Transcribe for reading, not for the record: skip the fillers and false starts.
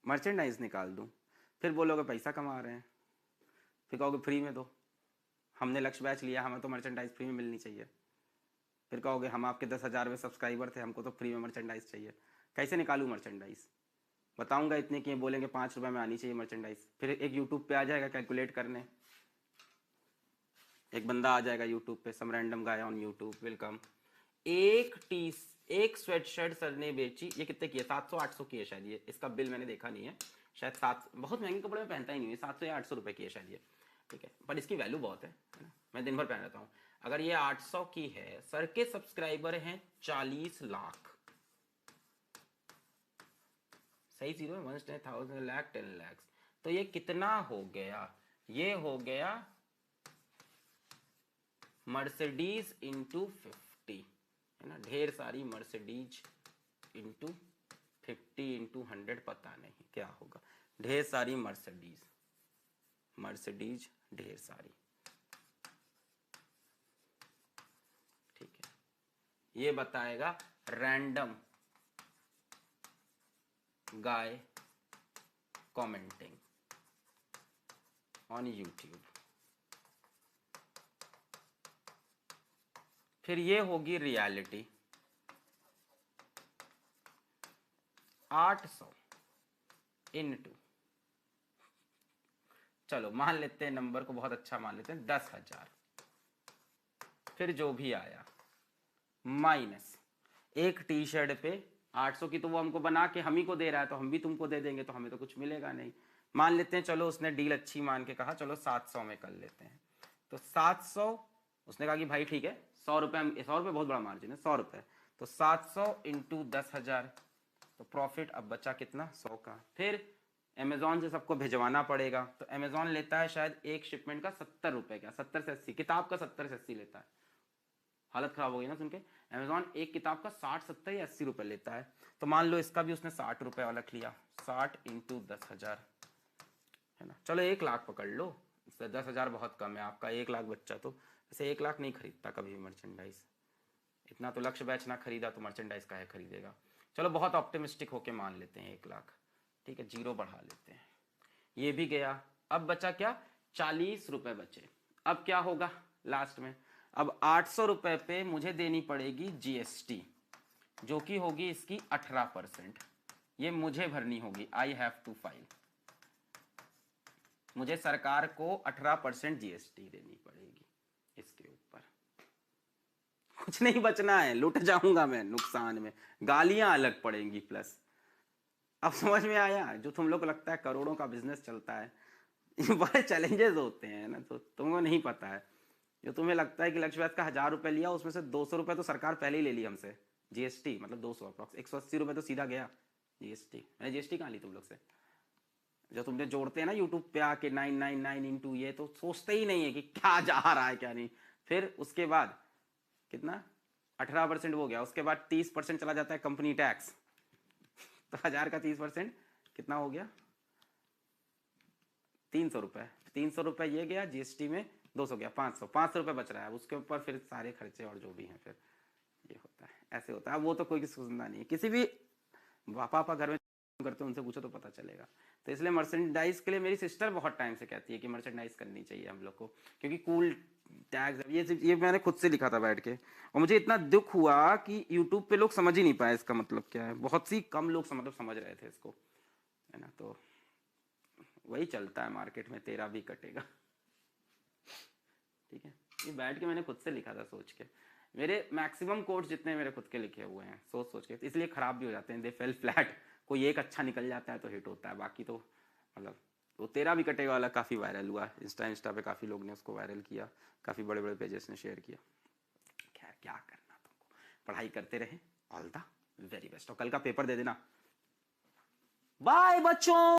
Merchandise निकाल दूं, फिर बोलोगे पैसा कमा रहे हैं, फिर कहोगे फ्री में दो, हमने लक्ष्य बैच लिया, हमें तो मर्चेंडाइज फ्री में मिलनी चाहिए। फिर कहोगे हम आपके 10,000 में सब्सक्राइबर थे, हमको तो फ्री में मर्चेंडाइज चाहिए। कैसे निकालूं मर्चेंडाइज? बताऊंगा इतने कि बोलेंगे 5 रुपये में आनी चाहिए मर्चेंडाइज। फिर एक यूट्यूब पे आ जाएगा कैलकुलेट करने, एक बंदा आ जाएगा यूट्यूब पे, some random guy on YouTube, welcome, एक स्वेटशर्ट सर ने बेची, ये कितने की है, 700-800 की है शायद, ये इसका बिल मैंने देखा नहीं है, शायद 7, बहुत महंगे कपड़े में पहनता ही नहीं है, 700 या 800 रुपये की है शायद ये, ठीक है, पर इसकी वैल्यू बहुत है ना, मैं दिन भर पहन रहता हूँ। अगर ये 800 की है, सर के सब्सक्राइबर हैं 40 लाख, सही जीरो है, 1,10,000 लाख 10 लाख, तो ये कितना हो गया, ये हो गया मर्सिडीज इंटू 50, है ना, ढेर सारी मर्सिडीज इंटू 50 इंटू 100, पता नहीं क्या होगा, ढेर सारी मर्सिडीज, मर्सिडीज ढेर सारी, ठीक है, ये बताएगा random guy commenting on YouTube. फिर ये होगी रियलिटी, 800 इंटू, चलो मान लेते हैं नंबर को बहुत अच्छा मान लेते हैं, 10,000, फिर जो भी आया माइनस एक टी शर्ट पे 800 की, तो वो हमको बना के हम ही को दे रहा है, तो हम भी तुमको दे देंगे, तो हमें तो कुछ मिलेगा नहीं। मान लेते हैं, चलो उसने डील अच्छी मान के कहा चलो 700 में कर लेते हैं, तो 700, उसने कहा कि भाई ठीक है 100 रुपये, 100 रुपये बहुत बड़ा मार्जिन है, 100 रुपये, तो 700 इंटू 10,000, तो प्रॉफिट अब बचा कितना, 100 का। फिर अमेजोन से सबको भिजवाना पड़ेगा, तो अमेजोन लेता है शायद एक शिपमेंट का 70 रुपये का, 70 से 80, किताब का 70 से 80 लेता है, हालत खराब हो गई ना सुन के, अमेजोन एक किताब का 60, 70 या 80 रुपये लेता है, तो मान लो इसका भी उसने 60 रुपये वाला लिया, 60 इंटू 10,000, है ना, चलो 1 लाख पकड़ लो, 10,000 बहुत कम है, आपका 1 लाख बच्चा तो वैसे 1 लाख नहीं खरीदता कभी भी मर्चेंडाइज, इतना तो लक्ष्य बैच ना खरीदा तो मर्चेंडाइज का है खरीदेगा। चलो बहुत ऑप्टिमिस्टिक होके मान लेते हैं 1 लाख, ठीक है, जीरो बढ़ा लेते हैं, ये भी गया, अब बचा क्या, 40 रुपये बचे। अब क्या होगा लास्ट में, अब 800 रुपये पे मुझे देनी पड़ेगी जीएसटी, जो कि होगी इसकी 18%, ये मुझे भरनी होगी, आई हैव टू फाइल, मुझे सरकार को 18% जीएसटी देनी पड़ेगी इसके ऊपर, कुछ नहीं बचना है, लुट जाऊंगा मैं नुकसान में, गालियां अलग पड़ेंगी प्लस। अब समझ में आया, जो तुम लोग को लगता है करोड़ों का बिजनेस चलता है, बड़े चैलेंजेस होते हैं ना, तो तुमको नहीं पता है, जो तुम्हें लगता है कि लक्ष्य बैच का 1,000 रुपये लिया, उसमें से 200 रुपये तो सरकार पहले ही ले ली हमसे, जीएसटी मतलब 200 अप्रॉक्स 180 रुपये तो सीधा गया जीएसटी, मैंने जीएसटी कहाँ ली तुम लोग से, जो तुमने जोड़ते हैं ना यूट्यूब पे आके 999 इंटू, ये तो सोचते ही नहीं है कि क्या जा रहा है क्या नहीं। फिर उसके बाद कितना, 18% वो गया, उसके बाद 30% चला जाता है कंपनी टैक्स, तो 1,000 का 30% कितना हो गया, 300 रुपये, 300 रुपये ये गया जीएसटी में, 200 गया, 500 रुपये बच रहा है, उसके ऊपर फिर सारे खर्चे और जो भी हैं, फिर ये होता है, ऐसे होता है। वो तो कोई सुनना नहीं है, किसी भी पापा घर में करते हैं उनसे पूछो तो पता चलेगा। तो इसलिए मर्चेंडाइज के लिए मेरी सिस्टर बहुत टाइम से कहती है कि मर्चेंडाइज करनी चाहिए हम लोग को, क्योंकि कूल टैग्स, ये मैंने खुद से लिखा था बैठ के, और मुझे इतना दुख हुआ कि यूट्यूब पे लोग समझ ही नहीं पाए इसका मतलब क्या है, बहुत सी कम लोग मतलब समझ रहे थे इसको, है ना, तो वही चलता है मार्केट में, तेरा भी कटेगा, ठीक है, ये बैठ के मैंने खुद से लिखा था सोच के, मेरे मैक्सिमम कोट्स जितने मेरे खुद के लिखे हुए हैं सोच सोच के, तो इसलिए खराब भी हो जाते हैं, दे फेल फ्लैट, कोई एक अच्छा निकल जाता है तो हिट होता है, बाकी तो मतलब वो तेरा भी कटेगा वाला काफ़ी वायरल हुआ, इंस्टा पे काफ़ी लोग ने उसको वायरल किया, काफ़ी बड़े बड़े पेजेस ने शेयर किया। खैर क्या करना, तुमको पढ़ाई करते रहे, ऑल द वेरी बेस्ट, और कल का पेपर दे देना। बाय बच्चों।